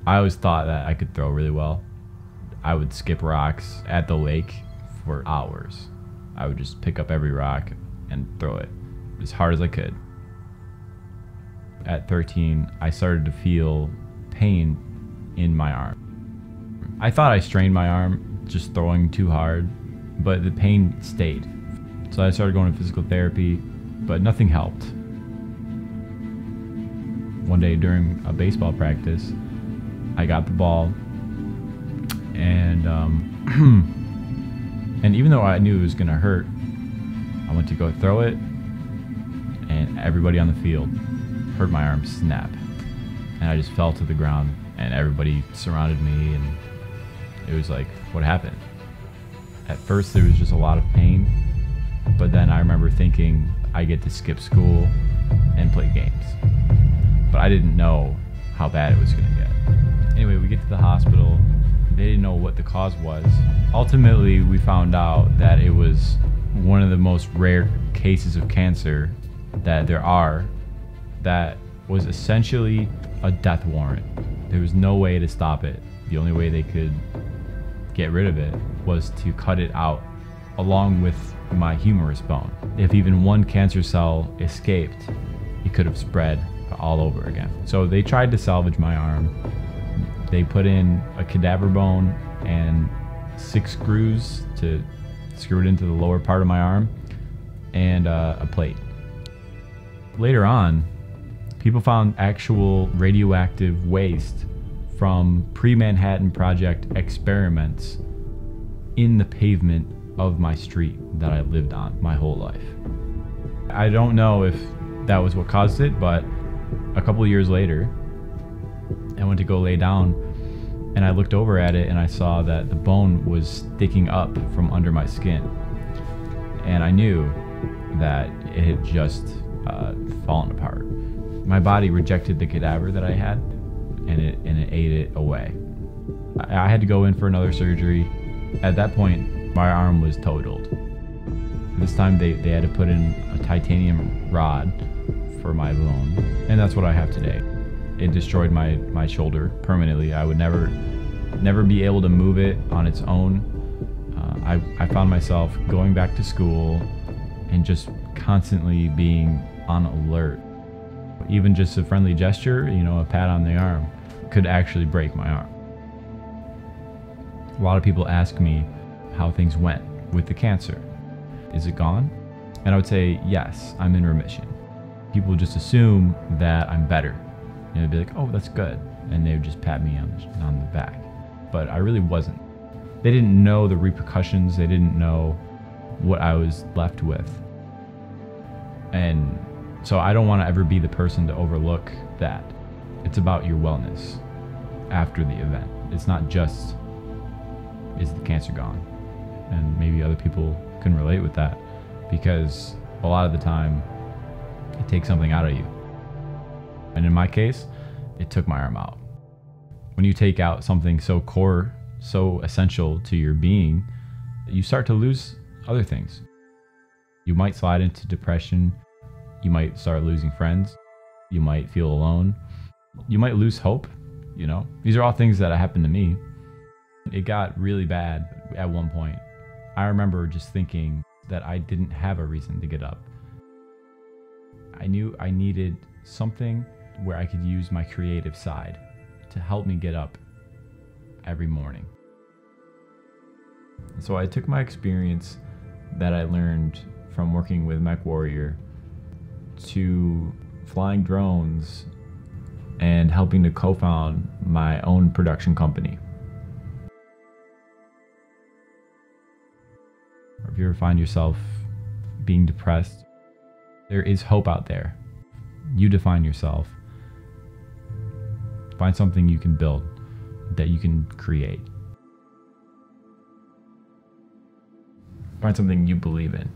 I always thought that I could throw really well. I would skip rocks at the lake for hours. I would just pick up every rock and throw it as hard as I could. At 13, I started to feel pain in my arm. I thought I strained my arm just throwing too hard, but the pain stayed. So I started going to physical therapy, but nothing helped. One day during a baseball practice, I got the ball, and and even though I knew it was gonna hurt, I went to go throw it, and everybody on the field heard my arm snap, and I just fell to the ground, and everybody surrounded me, and it was like, what happened? At first there was just a lot of pain, but then I remember thinking I get to skip school and play games. But I didn't know how bad it was gonna get. Anyway, we get to the hospital. They didn't know what the cause was. Ultimately, we found out that it was one of the most rare cases of cancer that there are, that was essentially a death warrant. There was no way to stop it. The only way they could get rid of it was to cut it out along with my humerus bone. If even one cancer cell escaped, it could have spread all over again. So they tried to salvage my arm. They put in a cadaver bone and 6 screws to screw it into the lower part of my arm, and a plate. Later on, people found actual radioactive waste from pre-Manhattan Project experiments in the pavement of my street that I lived on my whole life. I don't know if that was what caused it, but a couple of years later, I went to go lay down, and I looked over at it and I saw that the bone was sticking up from under my skin. And I knew that it had just fallen apart. My body rejected the cadaver that I had, and it ate it away. I had to go in for another surgery. At that point, my arm was totaled. This time they had to put in a titanium rod for my bone, and that's what I have today. It destroyed my shoulder permanently. I would never be able to move it on its own. I found myself going back to school and just constantly being on alert. Even just a friendly gesture, a pat on the arm, could actually break my arm. A lot of people ask me how things went with the cancer. Is it gone? And I would say, yes, I'm in remission. People just assume that I'm better. They'd be like, oh, that's good. And they would just pat me on the back. But I really wasn't. They didn't know the repercussions. They didn't know what I was left with. And so I don't want to ever be the person to overlook that. It's about your wellness after the event. It's not just, is the cancer gone? And maybe other people can relate with that, because a lot of the time it takes something out of you. And in my case, it took my arm out. When you take out something so core, so essential to your being, you start to lose other things. You might slide into depression. You might start losing friends. You might feel alone. You might lose hope. These are all things that happened to me. It got really bad at one point. I remember just thinking that I didn't have a reason to get up. I knew I needed something where I could use my creative side to help me get up every morning. So I took my experience that I learned from working with MechWarrior to flying drones and helping to co-found my own production company. Or if you ever find yourself being depressed, there is hope out there. You define yourself. Find something you can build, that you can create. Find something you believe in.